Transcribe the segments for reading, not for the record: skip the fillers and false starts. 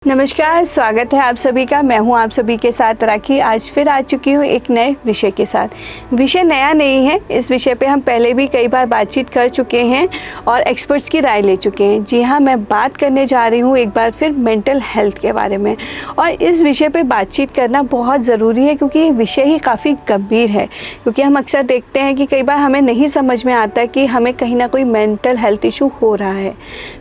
नमस्कार, स्वागत है आप सभी का। मैं हूं आप सभी के साथ राखी। आज फिर आ चुकी हूं एक नए विषय के साथ। विषय नया नहीं है, इस विषय पे हम पहले भी कई बार बातचीत कर चुके हैं और एक्सपर्ट्स की राय ले चुके हैं। जी हाँ, मैं बात करने जा रही हूं एक बार फिर मेंटल हेल्थ के बारे में। और इस विषय पे बातचीत करना बहुत ज़रूरी है क्योंकि ये विषय ही काफ़ी गंभीर है। क्योंकि हम अक्सर देखते हैं कि कई बार हमें नहीं समझ में आता कि हमें कहीं ना कोई मेंटल हेल्थ इशू हो रहा है,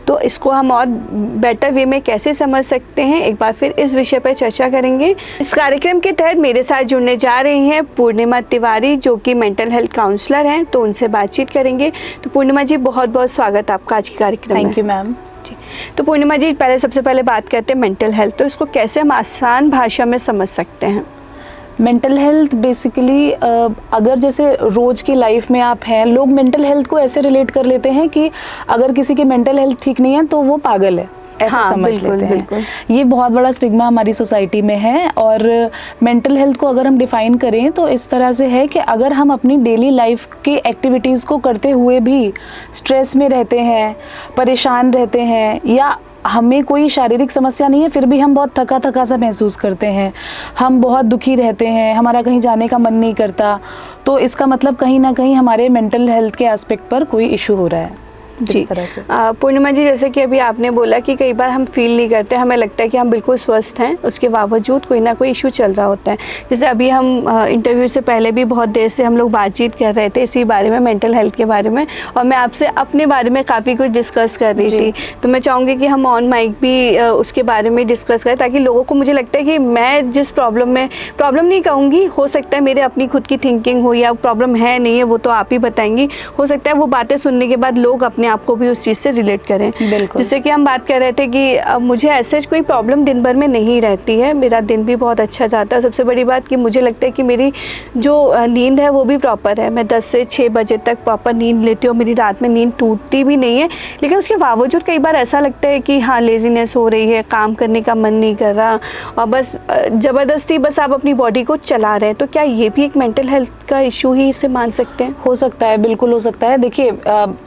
तो इसको हम और बेटर वे में कैसे समझ सकते हैं, एक बार फिर इस विषय पर चर्चा करेंगे। इस कार्यक्रम के तहत मेरे साथ जुड़ने जा रही हैं पूर्णिमा तिवारी, जो कि मेंटल हेल्थ काउंसलर हैं, तो उनसे बातचीत करेंगे। तो पूर्णिमा जी, बहुत बहुत स्वागत आपका आज के कार्यक्रम में। Thank you ma'am. तो पूर्णिमा जी, सबसे पहले बात करते हैं मेंटल हेल्थ। तो इसको कैसे हम आसान भाषा में समझ सकते हैं? मेंटल हेल्थ बेसिकली अगर जैसे रोज की लाइफ में आप हैं, लोग मेंटल हेल्थ को ऐसे रिलेट कर लेते हैं कि अगर किसी की मेंटल हेल्थ ठीक नहीं है तो वो पागल है, ऐसा समझ लेते हैं। ये बहुत बड़ा स्टिग्मा हमारी सोसाइटी में है। और मेंटल हेल्थ को अगर हम डिफाइन करें तो इस तरह से है कि अगर हम अपनी डेली लाइफ की एक्टिविटीज़ को करते हुए भी स्ट्रेस में रहते हैं, परेशान रहते हैं, या हमें कोई शारीरिक समस्या नहीं है फिर भी हम बहुत थका थका सा महसूस करते हैं, हम बहुत दुखी रहते हैं, हमारा कहीं जाने का मन नहीं करता, तो इसका मतलब कहीं ना कहीं हमारे मेंटल हेल्थ के एस्पेक्ट पर कोई इशू हो रहा है। जी पूर्णिमा जी, जैसे कि अभी आपने बोला कि कई बार हम फील नहीं करते, हमें लगता है कि हम बिल्कुल स्वस्थ हैं, उसके बावजूद कोई ना कोई इशू चल रहा होता है। जैसे अभी हम इंटरव्यू से पहले भी बहुत देर से हम लोग बातचीत कर रहे थे इसी बारे में, मेंटल हेल्थ के बारे में, और मैं आपसे अपने बारे में काफ़ी कुछ डिस्कस कर रही थी। तो मैं चाहूँगी कि हम ऑन माइक भी उसके बारे में डिस्कस करें, ताकि लोगों को, मुझे लगता है कि मैं जिस प्रॉब्लम नहीं कहूँगी, हो सकता है मेरे अपनी खुद की थिंकिंग हो या प्रॉब्लम है नहीं है, वो तो आप ही बताएंगी। हो सकता है वो बातें सुनने के बाद लोग अपने आपको भी उस चीज़ से रिलेट करें। जैसे कि हम बात कर रहे थे कि अब मुझे ऐसे कोई प्रॉब्लम दिन भर में नहीं रहती है, मेरा दिन भी बहुत अच्छा जाता है। सबसे बड़ी बात कि मुझे लगता है कि मेरी जो नींद है वो भी प्रॉपर है। मैं 10 से 6 बजे तक प्रॉपर नींद लेती हूँ, मेरी रात में नींद टूटती भी नहीं है। लेकिन उसके बावजूद कई बार ऐसा लगता है कि हाँ, लेजीनेस हो रही है, काम करने का मन नहीं कर रहा, और बस ज़बरदस्ती बस आप अपनी बॉडी को चला रहे हैं। तो क्या ये भी एक मेंटल हेल्थ का इशू ही इसे मान सकते हैं? हो सकता है, बिल्कुल हो सकता है। देखिए,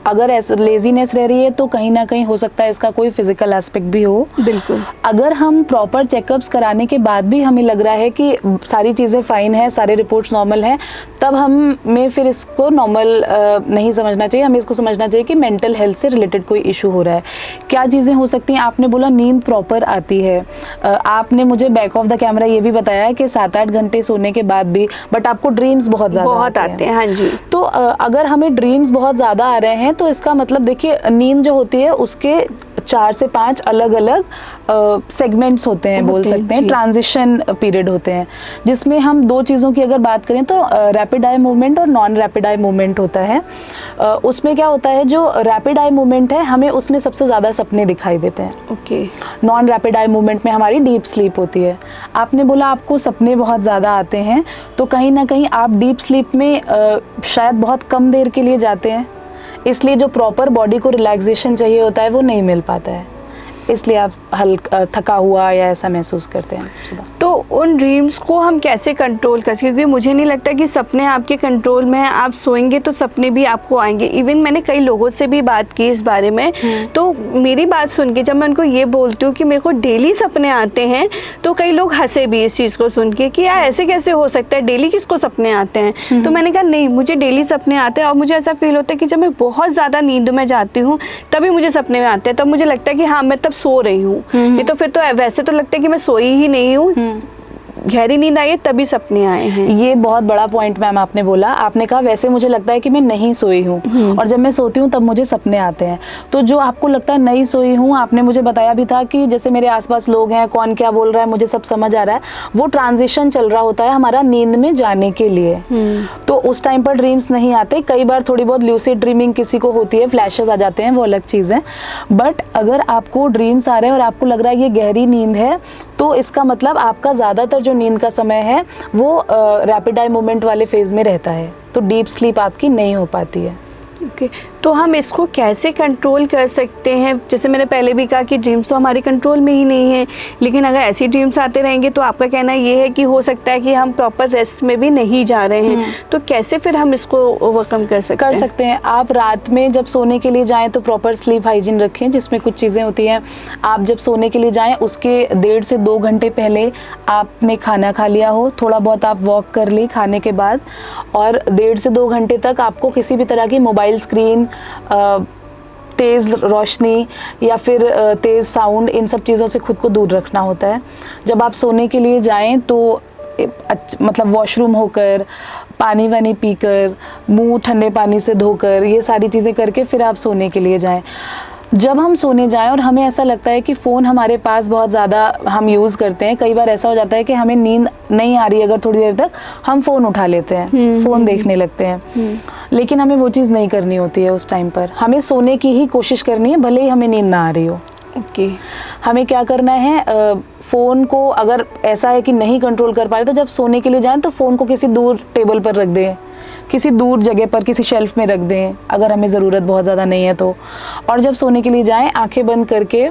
अगर ऐसा लेजीनेस रह रही है तो कहीं ना कहीं हो सकता है इसका कोई फिजिकल एस्पेक्ट भी हो। बिल्कुल। अगर हम प्रॉपर चेकअप्स कराने के बाद भी हमें लग रहा है कि सारी चीज़ें फाइन है, सारे रिपोर्ट्स नॉर्मल हैं, तब हमें फिर इसको नॉर्मल नहीं समझना चाहिए। हमें इसको समझना चाहिए कि मेंटल हेल्थ से रिलेटेड कोई इशू हो रहा है। क्या चीज़ें हो सकती हैं? आपने बोला नींद प्रॉपर आती है, आपने मुझे बैक ऑफ द कैमरा ये भी बताया कि 7-8 घंटे सोने के बाद भी बट आपको ड्रीम्स बहुत आते हैं। हाँ जी। तो अगर हमें ड्रीम्स बहुत ज़्यादा आ रहे हैं तो इसका मतलब, देखिए, नींद जो होती है उसके 4 से 5 अलग अलग सेगमेंट्स होते हैं, बोल सकते हैं, ट्रांजिशन पीरियड होते हैं, जिसमें हम 2 चीज़ों की अगर बात करें तो रैपिड आई मूवमेंट और नॉन रैपिड आई मूवमेंट होता है। उसमें क्या होता है, जो रैपिड आई मूवमेंट है हमें उसमें सबसे ज़्यादा सपने दिखाई देते हैं। Okay. Non rapid eye movement में हमारी डीप स्लीप होती है। आपने बोला आपको सपने बहुत ज़्यादा आते हैं, तो कहीं ना कहीं आप डीप स्लीप में शायद बहुत कम देर के लिए जाते हैं, इसलिए जो प्रॉपर बॉडी को रिलैक्सेशन चाहिए होता है वो नहीं मिल पाता है, इसलिए आप हल्का थका हुआ या ऐसा महसूस करते हैं सुबह। तो उन ड्रीम्स को हम कैसे कंट्रोल कर सकते हैं? क्योंकि मुझे नहीं लगता कि सपने आपके कंट्रोल में हैं। आप सोएंगे तो सपने भी आपको आएंगे। इवन मैंने कई लोगों से भी बात की इस बारे में, तो मेरी बात सुन के जब मैं उनको ये बोलती हूँ कि मेरे को डेली सपने आते हैं, तो कई लोग हंसे भी इस चीज़ को सुन के कि यार ऐसे कैसे हो सकता है, डेली किसको सपने आते हैं? तो मैंने कहा नहीं, मुझे डेली सपने आते हैं, और मुझे ऐसा फील होता है कि जब मैं बहुत ज़्यादा नींद में जाती हूँ तभी मुझे सपने में आते हैं। तब मुझे लगता है कि हाँ, मैं तब सो रही हूँ। ये तो फिर तो वैसे तो लगता है कि मैं सोई ही नहीं हूँ, गहरी नींद आई है तभी सपने आए हैं। ये बहुत बड़ा पॉइंट मैम आपने बोला। आपने कहा वैसे मुझे लगता है कि मैं नहीं सोई हूँ, और जब मैं सोती हूँ तब मुझे सपने आते हैं। तो जो आपको लगता है नहीं सोई हूँ, आपने मुझे बताया भी था कि जैसे मेरे आसपास लोग हैं, कौन क्या बोल रहा है मुझे सब समझ आ रहा है, वो ट्रांजिशन चल रहा होता है हमारा नींद में जाने के लिए। तो उस टाइम पर ड्रीम्स नहीं आते। कई बार थोड़ी बहुत ल्यूसिड ड्रीमिंग किसी को होती है, फ्लैशेस आ जाते हैं, वो अलग चीज़ है। बट अगर आपको ड्रीम्स आ रहे हैं और आपको लग रहा है ये गहरी नींद है, तो इसका मतलब आपका ज़्यादातर जो नींद का समय है वो रैपिड आई मूवमेंट वाले फेज में रहता है, तो डीप स्लीप आपकी नहीं हो पाती है। ओके तो हम इसको कैसे कंट्रोल कर सकते हैं? जैसे मैंने पहले भी कहा कि ड्रीम्स तो हमारे कंट्रोल में ही नहीं है, लेकिन अगर ऐसी ड्रीम्स आते रहेंगे तो आपका कहना ये है कि हो सकता है कि हम प्रॉपर रेस्ट में भी नहीं जा रहे हैं, तो कैसे फिर हम इसको ओवरकम कर सकते हैं? आप रात में जब सोने के लिए जाएं तो प्रॉपर स्लीप हाइजीन रखें, जिसमें कुछ चीज़ें होती हैं। आप जब सोने के लिए जाएं उसके 1.5 से 2 घंटे पहले आपने खाना खा लिया हो, थोड़ा बहुत आप वॉक कर ली खाने के बाद, और 1.5 से 2 घंटे तक आपको किसी भी तरह की मोबाइल स्क्रीन, तेज़ रोशनी या फिर तेज़ साउंड, इन सब चीज़ों से खुद को दूर रखना होता है। जब आप सोने के लिए जाएं तो मतलब वॉशरूम होकर, पानी वानी पीकर, मुंह ठंडे पानी से धोकर, ये सारी चीज़ें करके फिर आप सोने के लिए जाएं। जब हम सोने जाएं और हमें ऐसा लगता है कि फ़ोन हमारे पास बहुत ज़्यादा हम यूज़ करते हैं, कई बार ऐसा हो जाता है कि हमें नींद नहीं आ रही, अगर थोड़ी देर तक हम फ़ोन उठा लेते हैं, फ़ोन देखने लगते हैं, लेकिन हमें वो चीज़ नहीं करनी होती है। उस टाइम पर हमें सोने की ही कोशिश करनी है, भले ही हमें नींद ना आ रही हो। ओके हमें क्या करना है, फ़ोन को अगर ऐसा है कि नहीं कंट्रोल कर पा रहे तो जब सोने के लिए जाएं तो फ़ोन को किसी दूर टेबल पर रख दें, किसी दूर जगह पर, किसी शेल्फ में रख दें अगर हमें ज़रूरत बहुत ज़्यादा नहीं है तो। और जब सोने के लिए जाएं आंखें बंद करके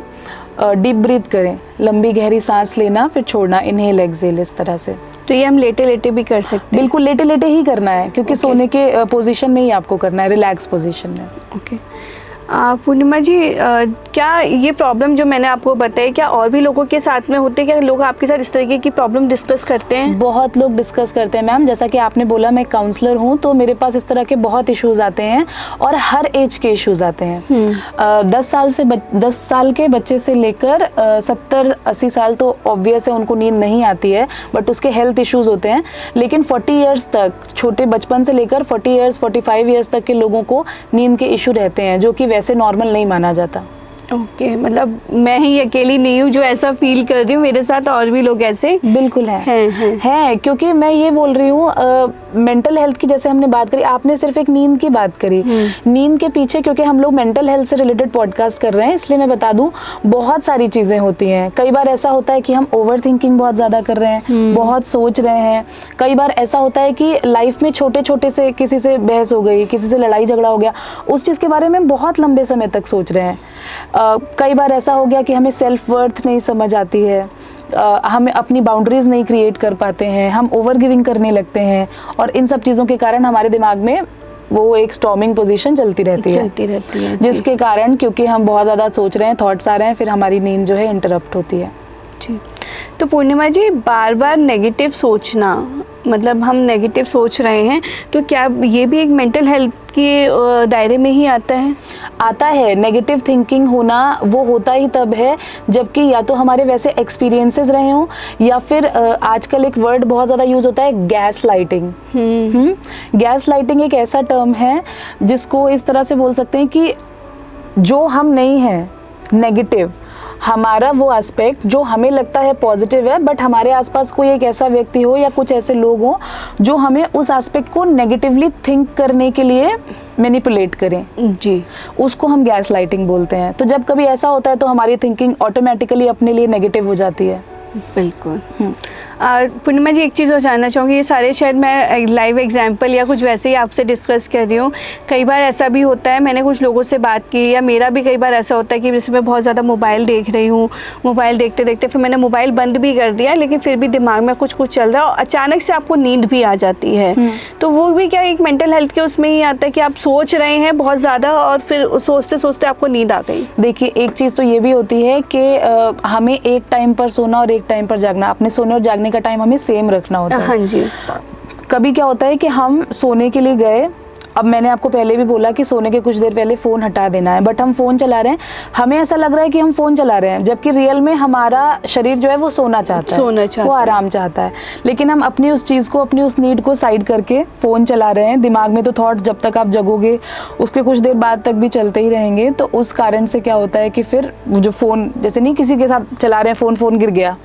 डीप ब्रीथ करें, लंबी गहरी सांस लेना फिर छोड़ना, इनहेल एक्सहेल, इस तरह से। तो ये हम लेटे लेटे भी कर सकते हैं? बिल्कुल लेटे लेटे ही करना है, क्योंकि सोने के पोजीशन में ही आपको करना है, रिलैक्स पोजीशन में। ओके पूर्णिमा जी, क्या ये प्रॉब्लम जो मैंने आपको बताई, क्या और भी लोगों के साथ में होते हैं? क्या लोग आपके साथ इस तरीके की प्रॉब्लम डिस्कस करते हैं? बहुत लोग डिस्कस करते हैं मैम। जैसा कि आपने बोला, मैं काउंसलर हूँ, तो मेरे पास इस तरह के बहुत इश्यूज आते हैं और हर एज के इश्यूज आते हैं। 10 साल के बच्चे से लेकर 70-80 साल तो ऑब्वियस है उनको नींद नहीं आती है, बट उसके हेल्थ इश्यूज होते हैं। लेकिन 40 ईयर्स तक, छोटे बचपन से लेकर 40 ईयर्स 45 ईयर्स तक के लोगों को नींद के इशू रहते हैं, जो कि वैसे नॉर्मल नहीं माना जाता। ओके मतलब मैं ही अकेली नहीं हूँ जो ऐसा फील कर रही हूँ, मेरे साथ और भी लोग ऐसे बिल्कुल हैं। क्योंकि मैं ये बोल रही हूँ मेंटल हेल्थ की, जैसे हमने बात करी, आपने सिर्फ एक नींद की बात करी। नींद के पीछे, क्योंकि हम लोग मेंटल हेल्थ से रिलेटेड पॉडकास्ट कर रहे हैं, इसलिए मैं बता दूं बहुत सारी चीज़ें होती हैं। कई बार ऐसा होता है कि हम ओवर थिंकिंग बहुत ज़्यादा कर रहे हैं, बहुत सोच रहे हैं। कई बार ऐसा होता है कि लाइफ में छोटे छोटे से किसी से बहस हो गई, किसी से लड़ाई झगड़ा हो गया, उस चीज़ के बारे में बहुत लंबे समय तक सोच रहे हैं। कई बार ऐसा हो गया कि हमें सेल्फ वर्थ नहीं समझ आती है, हमें अपनी बाउंड्रीज नहीं क्रिएट कर पाते हैं, हम ओवर गिविंग करने लगते हैं, और इन सब चीज़ों के कारण हमारे दिमाग में वो एक स्टॉर्मिंग पोजीशन चलती रहती है जिसके कारण, क्योंकि हम बहुत ज़्यादा सोच रहे हैं, थॉट्स आ रहे हैं, फिर हमारी नींद जो है इंटरप्ट होती है। जी तो पूर्णिमा जी, बार बार नेगेटिव सोचना, मतलब हम नेगेटिव सोच रहे हैं, तो क्या ये भी एक मेंटल हेल्थ के दायरे में ही आता है? आता है। नेगेटिव थिंकिंग होना वो होता ही तब है जबकि या तो हमारे वैसे एक्सपीरियंसेस रहे हों, या फिर आजकल एक वर्ड बहुत ज़्यादा यूज़ होता है, गैस लाइटिंग। गैस लाइटिंग एक ऐसा टर्म है जिसको इस तरह से बोल सकते हैं कि जो हम नहीं हैं, नेगेटिव, हमारा वो एस्पेक्ट जो हमें लगता है पॉजिटिव है, बट हमारे आसपास कोई एक ऐसा व्यक्ति हो या कुछ ऐसे लोग हो जो हमें उस एस्पेक्ट को नेगेटिवली थिंक करने के लिए मैनिपुलेट करें, जी, उसको हम गैस लाइटिंग बोलते हैं। तो जब कभी ऐसा होता है तो हमारी थिंकिंग ऑटोमेटिकली अपने लिए नेगेटिव हो जाती है। बिल्कुल। पूर्णिमा जी, एक चीज़ और जानना चाहूँगी, ये सारे शायद मैं लाइव एग्जांपल या कुछ वैसे ही आपसे डिस्कस कर रही हूँ। कई बार ऐसा भी होता है, मैंने कुछ लोगों से बात की, या मेरा भी कई बार ऐसा होता है कि जैसे मैं बहुत ज़्यादा मोबाइल देख रही हूँ, मोबाइल देखते देखते फिर मैंने मोबाइल बंद भी कर दिया, लेकिन फिर भी दिमाग में कुछ कुछ चल रहा है और अचानक से आपको नींद भी आ जाती है। तो वो भी क्या एक मेंटल हेल्थ के उसमें ही आता है कि आप सोच रहे हैं बहुत ज़्यादा और फिर सोचते सोचते आपको नींद आ गई? देखिए, एक चीज़ तो ये भी होती है कि हमें एक टाइम पर सोना और एक टाइम पर जागना, अपने सोने और जागने का टाइम हमें सेम रखना होता है। हाँ जी। कभी क्या होता है कि हम सोने के लिए गए, अब मैंने आपको पहले भी बोला कि सोने के कुछ देर पहले फ़ोन हटा देना है, बट हम फ़ोन चला रहे हैं, हमें ऐसा लग रहा है कि हम फ़ोन चला रहे हैं, जबकि रियल में हमारा शरीर जो है वो सोना चाहता है, वो आराम चाहता है। लेकिन हम अपनी उस चीज़ को, अपनी उस नीड को साइड करके फ़ोन चला रहे हैं। दिमाग में तो थॉट्स जब तक आप जगोगे उसके कुछ देर बाद तक भी चलते ही रहेंगे। तो उस कारण से क्या होता है कि फिर जो फ़ोन, जैसे नहीं किसी के साथ चला रहे हैं, फ़ोन गिर गया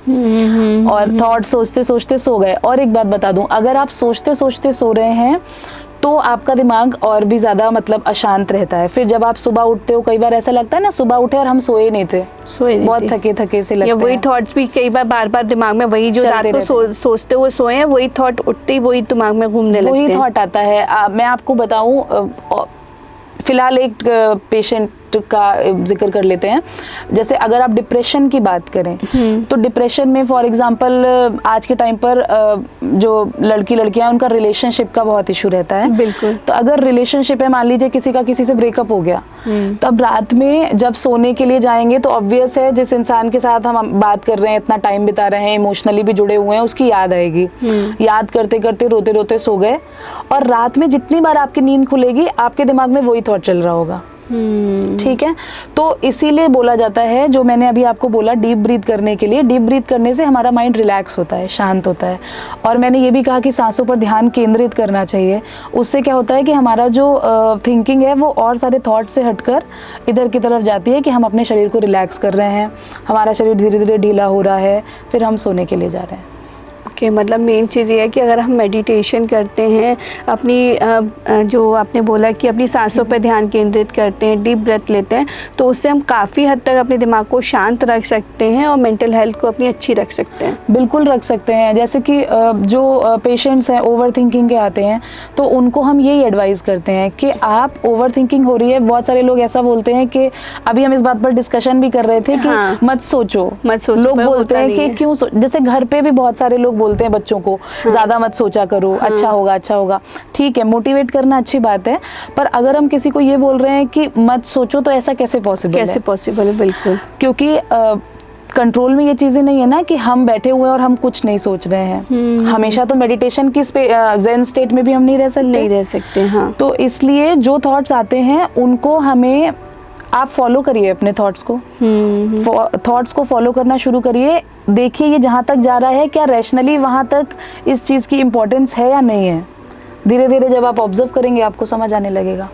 और थॉट सोचते सोचते सो गए। और एक बात बता दूं, अगर आप सोचते सोचते सो रहे हैं तो आपका दिमाग और भी ज़्यादा मतलब अशांत रहता है। फिर जब आप सुबह उठते हो, कई बार ऐसा लगता है ना, सुबह उठे और हम सोए नहीं थे, बहुत थके थके से लगते हैं, वही थॉट्स भी कई बार बार बार दिमाग में, वही जो रात को सोचते हुए सोए हैं, वही थॉट उठते ही वही दिमाग में घूमने लगते हैं, वही थॉट आता है। मैं आपको बताऊं, फिलहाल एक पेशेंट का जिक्र कर लेते हैं। जैसे अगर आप डिप्रेशन की बात करें तो डिप्रेशन में फॉर एग्जांपल आज के टाइम पर जो लड़की लड़कियां उनका रिलेशनशिप का बहुत इशू रहता है। बिल्कुल। तो अगर रिलेशनशिप है, मान लीजिए किसी का किसी से ब्रेकअप हो गया, तब रात में जब सोने के लिए जाएंगे तो ऑब्वियस है जिस इंसान के साथ हम बात कर रहे हैं, इतना टाइम बिता रहे हैं, इमोशनली भी जुड़े हुए हैं, उसकी याद आएगी। याद करते करते रोते रोते सो गए और रात में जितनी बार आपकी नींद खुलेगी आपके दिमाग में वही थॉट चल रहा होगा। ठीक है, तो इसीलिए बोला जाता है, जो मैंने अभी आपको बोला डीप ब्रीथ करने के लिए, डीप ब्रीथ करने से हमारा माइंड रिलैक्स होता है, शांत होता है। और मैंने ये भी कहा कि सांसों पर ध्यान केंद्रित करना चाहिए। उससे क्या होता है कि हमारा जो थिंकिंग है वो और सारे थॉट से हटकर इधर की तरफ जाती है कि हम अपने शरीर को रिलैक्स कर रहे हैं, हमारा शरीर धीरे धीरे ढीला हो रहा है, फिर हम सोने के लिए जा रहे हैं। ओके, मतलब मेन चीज़ ये है कि अगर हम मेडिटेशन करते हैं, अपनी जो आपने बोला कि अपनी सांसों पर ध्यान केंद्रित करते हैं, डीप ब्रेथ लेते हैं, तो उससे हम काफ़ी हद तक अपने दिमाग को शांत रख सकते हैं और मेंटल हेल्थ को अपनी अच्छी रख सकते हैं। बिल्कुल रख सकते हैं। जैसे कि जो पेशेंट्स हैं ओवर थिंकिंग के आते हैं, तो उनको हम यही एडवाइस करते हैं कि आप ओवर थिंकिंग हो रही है, बहुत सारे लोग ऐसा बोलते हैं कि अभी हम इस बात पर डिस्कशन भी कर रहे थे कि हाँ, मत सोचो। लोग पर बोलते हैं कि है। क्यों जैसे घर पे भी बहुत सारे लोग बोलते हैं बच्चों को ज्यादा मत सोचा करो, अच्छा होगा अच्छा होगा। ठीक है, मोटिवेट करना अच्छी बात है, पर अगर हम किसी को ये बोल रहे हैं कि मत सोचो तो ऐसा कैसे पॉसिबल है? कैसे पॉसिबल है? बिल्कुल, क्योंकि कंट्रोल में ये चीजें नहीं है ना कि हम बैठे हुए हैं और हम कुछ नहीं सोच रहे हैं। हमेशा तो मेडिटेशन की ज़ेन स्टेट में भी हम नहीं रह सकते। हाँ। तो इसलिए जो थॉट्स आते हैं उनको हमें आप फॉलो करिए, अपने थॉट्स को फॉलो करना शुरू करिए। देखिए ये जहाँ तक जा रहा है क्या रैशनली वहाँ तक इस चीज़ की इम्पोर्टेंस है या नहीं है। धीरे धीरे जब आप ऑब्जर्व करेंगे आपको समझ आने लगेगा।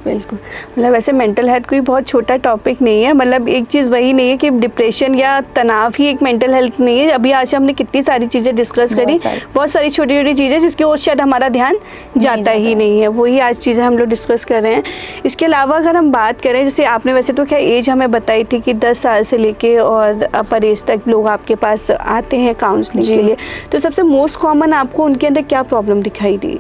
बिल्कुल, मतलब वैसे मेंटल हेल्थ कोई बहुत छोटा टॉपिक नहीं है। मतलब एक चीज़ वही नहीं है कि डिप्रेशन या तनाव ही एक मेंटल हेल्थ नहीं है। अभी आज हमने कितनी सारी चीज़ें डिस्कस करी, बहुत सारी छोटी छोटी चीज़ें जिसकी ओर शायद हमारा ध्यान जाता ही नहीं है, वही आज चीज़ें हम लोग डिस्कस कर रहे हैं। इसके अलावा अगर हम बात करें, जैसे आपने वैसे तो क्या एज हमें बताई थी कि 10 साल से लेके और अपर एज तक लोग आपके पास आते हैं काउंसलिंग के लिए, तो सबसे मोस्ट कॉमन आपको उनके अंदर क्या प्रॉब्लम दिखाई दी?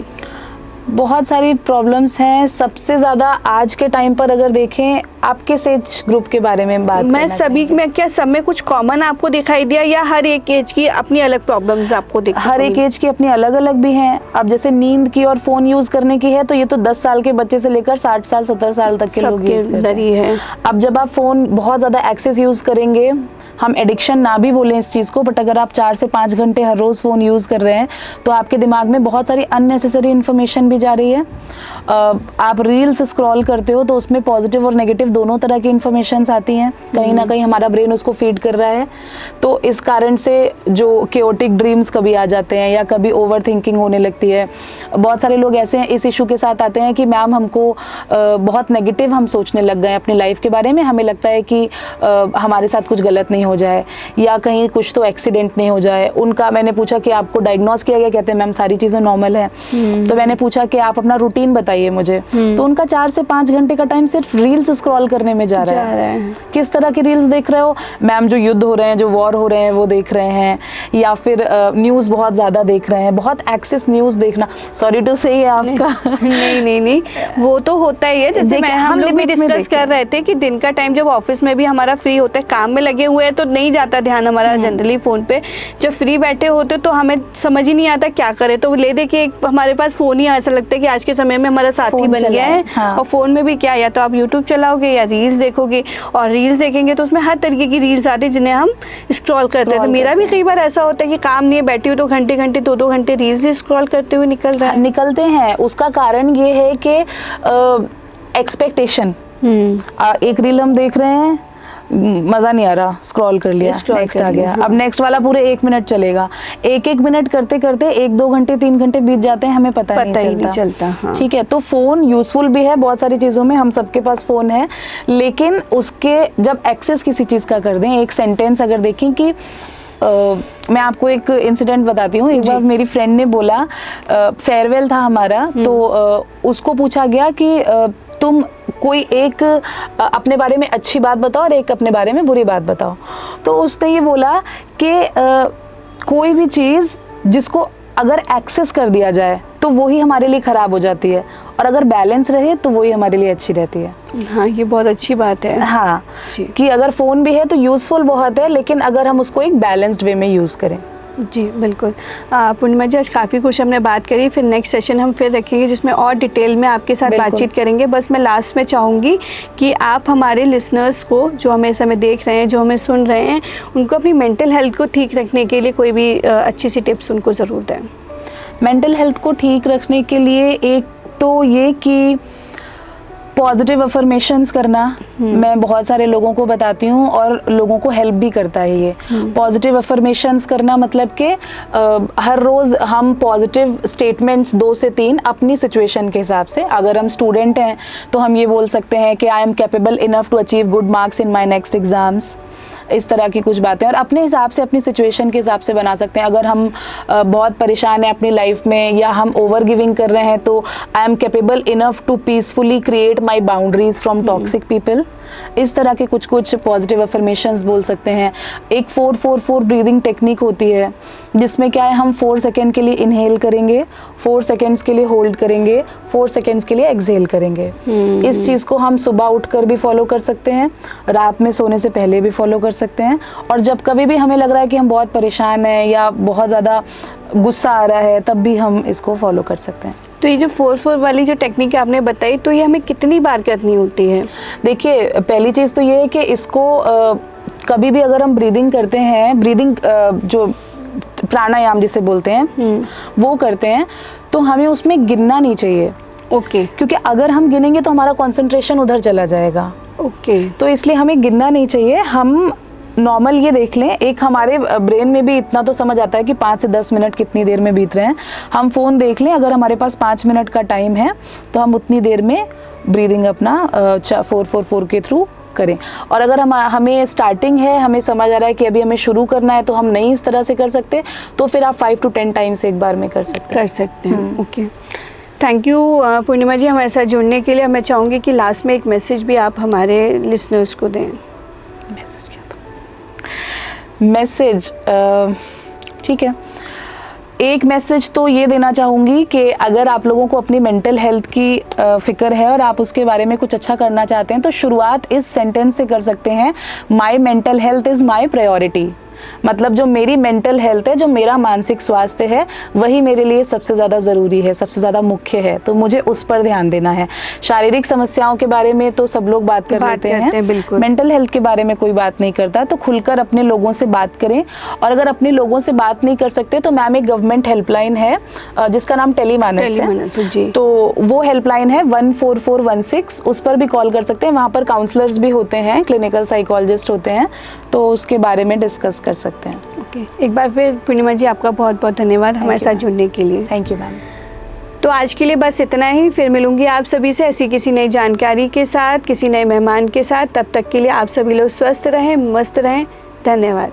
बहुत सारी प्रॉब्लम्स हैं। सबसे ज़्यादा आज के टाइम पर अगर देखें, आपके एज ग्रुप के बारे में बात मैं सभी में क्या सब में कुछ कॉमन आपको दिखाई दिया या हर एक एज की अपनी अलग प्रॉब्लम्स आपको दिखाई? हर एक एज की अपनी अलग अलग भी हैं। अब जैसे नींद की और फ़ोन यूज़ करने की है तो ये तो 10 साल के बच्चे से लेकर 60 साल 70 साल तक के लोग यूज़ करते हैं। अब जब आप फ़ोन बहुत ज़्यादा एक्सेस यूज़ करेंगे, हम एडिक्शन ना भी बोलें इस चीज़ को, बट अगर आप 4 से 5 घंटे हर रोज़ फ़ोन यूज़ कर रहे हैं तो आपके दिमाग में बहुत सारी अननेसेसरी इन्फॉर्मेशन भी जा रही है। आप रील्स स्क्रॉल करते हो तो उसमें पॉजिटिव और नेगेटिव दोनों तरह की इन्फॉर्मेशन आती हैं, कहीं ना कहीं हमारा ब्रेन उसको फीड कर रहा है। तो इस कारण से जो केओटिक ड्रीम्स कभी आ जाते हैं या कभी ओवर थिंकिंग होने लगती है। बहुत सारे लोग ऐसे हैं इस इशू के साथ आते हैं कि मैम हमको बहुत नेगेटिव हम सोचने लग गए अपनी लाइफ के बारे में, हमें लगता है कि हमारे साथ कुछ गलत नहीं हो जाए या कहीं कुछ तो एक्सीडेंट नहीं हो जाए। उनका मैंने पूछा कि आपको डायग्नोस किया गया? कहते हैं मैम सारी चीज़ें नॉर्मल है। तो मैंने पूछा कि आप अपना रूटीन बताइए मुझे, तो उनका 4 से 5 घंटे का टाइम सिर्फ रील्स स्क्रॉल करने में जा रहा है। किस तरह की रील्स देख रहे हो मैम? जो युद्ध हो रहे हैं, जो वॉर हो रहे हैं वो देख रहे हैं, या फिर न्यूज़ बहुत ज़्यादा देख रहे हैं, बहुत एक्सेस न्यूज़ देखना। सॉरी टू से आपका नहीं वो तो होता ही है। जैसे हम लोग भी डिस्कस कर रहे थे कि दिन का टाइम जब ऑफिस में भी हमारा फ्री होता है, काम में लगे हुए हैं तो नहीं जाता ध्यान हमारा जनरली फ़ोन पे। जब फ्री बैठे होते तो हमें समझ ही नहीं आता क्या करें, तो ले दे के हमारे पास फ़ोन ही ऐसा लगता है कि आज के समय में हमारा साथी बन गया है। हाँ। और फ़ोन में भी क्या, या तो आप यूट्यूब चलाओगे या रील्स देखोगे, और रील्स देखेंगे तो उसमें हर तरीके की रील्स आती है जिन्हें हम स्क्रॉल करते हैं। तो मेरा भी कई बार ऐसा होता है कि काम नहीं है, बैठी हूँ तो घंटे घंटे 2-2 घंटे रील्स स्क्रॉल करते हुए निकलते हैं। उसका कारण ये है कि एक्सपेक्टेशन, एक रील हम देख रहे हैं, मज़ा नहीं आ रहा, स्क्रॉल कर लिया, नेक्स्ट आ गया। अब नेक्स्ट वाला पूरे 1 मिनट चलेगा। 1-1 मिनट करते करते 1-2 घंटे 3 घंटे बीत जाते हैं, हमें पता ही नहीं चलता। हाँ। ठीक है, तो फ़ोन यूज़फुल भी है बहुत सारी चीज़ों में, हम सबके पास फ़ोन है, लेकिन उसके जब एक्सेस किसी चीज़ का कर दें, एक सेंटेंस अगर देखें कि मैं आपको एक इंसिडेंट बताती हूँ। एक बार मेरी फ्रेंड ने बोला, फेयरवेल था हमारा, तो उसको पूछा गया कि तुम कोई एक अपने बारे में अच्छी बात बताओ और एक अपने बारे में बुरी बात बताओ। तो उसने ये बोला कि कोई भी चीज़ जिसको अगर एक्सेस कर दिया जाए तो वो ही हमारे लिए ख़राब हो जाती है, और अगर बैलेंस रहे तो वही हमारे लिए अच्छी रहती है। हाँ, ये बहुत अच्छी बात है। हाँ जी। कि अगर फ़ोन भी है तो यूज़फुल बहुत है, लेकिन अगर हम उसको एक बैलेंस्ड वे में यूज़ करें। जी बिल्कुल। पूर्णिमा जी, आज काफ़ी कुछ हमने बात करी, फिर नेक्स्ट सेशन हम फिर रखेंगे जिसमें और डिटेल में आपके साथ बिल्कुल। बातचीत करेंगे। बस मैं लास्ट में चाहूँगी कि आप हमारे लिसनर्स को, जो हमें समय देख रहे हैं, जो हमें सुन रहे हैं, उनको अपनी मेंटल हेल्थ को ठीक रखने के लिए कोई भी अच्छी सी टिप्स उनको ज़रूर दें। मेंटल हेल्थ को ठीक रखने के लिए एक तो ये कि पॉजिटिव अफर्मेशंस करना, मैं बहुत सारे लोगों को बताती हूँ और लोगों को हेल्प भी करता है ये। पॉजिटिव अफर्मेशंस करना मतलब कि हर रोज़ हम पॉजिटिव स्टेटमेंट्स 2 से 3 अपनी सिचुएशन के हिसाब से, अगर हम स्टूडेंट हैं तो हम ये बोल सकते हैं कि I am capable enough to achieve good marks in my next exams, इस तरह की कुछ बातें, और अपने हिसाब से, अपनी सिचुएशन के हिसाब से बना सकते हैं। अगर हम बहुत परेशान हैं अपनी लाइफ में या हम ओवर गिविंग कर रहे हैं तो I am capable enough to peacefully create my boundaries from toxic people, इस तरह के कुछ कुछ पॉजिटिव अफर्मेशंस बोल सकते हैं। एक 4-4-4 ब्रीदिंग टेक्निक होती है जिसमें क्या है, हम 4 सेकेंड के लिए इनहेल करेंगे, 4 सेकेंड्स के लिए होल्ड करेंगे, 4 सेकेंड्स के लिए एक्सहेल करेंगे। इस चीज़ को हम सुबह उठकर भी फॉलो कर सकते हैं, रात में सोने से पहले भी फॉलो कर सकते हैं, और जब कभी भी हमें लग रहा है कि हम बहुत परेशान हैं या बहुत ज़्यादा गुस्सा आ रहा है तब भी हम इसको फॉलो कर सकते हैं। तो ये जो 4-4 वाली जो टेक्निक आपने बताई, तो ये हमें कितनी बार करनी होती है? देखिए, पहली चीज़ तो ये है कि इसको कभी भी अगर हम ब्रीदिंग करते हैं, ब्रीदिंग जो प्राणायाम जिसे बोलते हैं वो करते हैं, तो हमें उसमें गिनना नहीं चाहिए। ओके। क्योंकि अगर हम गिनेंगे तो हमारा कंसंट्रेशन उधर चला जाएगा। ओके। तो इसलिए हमें गिनना नहीं चाहिए। हम नॉर्मल ये देख लें, एक हमारे ब्रेन में भी इतना तो समझ आता है कि 5 से 10 मिनट कितनी देर में बीत रहे हैं। हम फ़ोन देख लें, अगर हमारे पास 5 मिनट का टाइम है तो हम उतनी देर में ब्रीदिंग अपना 4-4-4 के थ्रू करें। और अगर हमें स्टार्टिंग है, हमें समझ आ रहा है कि अभी हमें शुरू करना है, तो हम नहीं इस तरह से कर सकते, तो फिर आप 5 to 10 टाइम्स एक बार में कर सकते हैं। ओके, थैंक यू पूर्णिमा जी हमारे साथ जुड़ने के लिए। मैं चाहूँगी कि लास्ट में एक मैसेज भी आप हमारे लिसनर्स को दें। मैसेज ठीक है, एक मैसेज तो ये देना चाहूँगी कि अगर आप लोगों को अपनी मेंटल हेल्थ की फ़िक्र है और आप उसके बारे में कुछ अच्छा करना चाहते हैं, तो शुरुआत इस सेंटेंस से कर सकते हैं, माई mental health is my priority. मतलब जो मेरी मेंटल हेल्थ है, जो मेरा मानसिक स्वास्थ्य है, वही मेरे लिए सबसे ज़्यादा ज़रूरी है, सबसे ज़्यादा मुख्य है, तो मुझे उस पर ध्यान देना है। शारीरिक समस्याओं के बारे में तो सब लोग बात कर लेते हैं, बिल्कुल। मेंटल हेल्थ के बारे में कोई बात नहीं करता, तो खुलकर अपने लोगों से बात करें। और अगर अपने लोगों से बात नहीं कर सकते तो मैम एक गवर्नमेंट हेल्पलाइन है जिसका नाम टेलीमानस है, तो वो हेल्पलाइन है 14416, उस पर भी कॉल कर सकते हैं। वहाँ पर काउंसलर्स भी होते हैं, क्लिनिकल साइकोलॉजिस्ट होते हैं, तो उसके बारे में डिस्कस कर सकते हैं। ओके, एक बार फिर पूर्णिमा जी आपका बहुत बहुत धन्यवाद हमारे साथ जुड़ने के लिए। Thank you ma'am. तो आज के लिए बस इतना ही, फिर मिलूंगी आप सभी से ऐसी किसी नई जानकारी के साथ, किसी नए मेहमान के साथ। तब तक के लिए आप सभी लोग स्वस्थ रहें, मस्त रहें। धन्यवाद।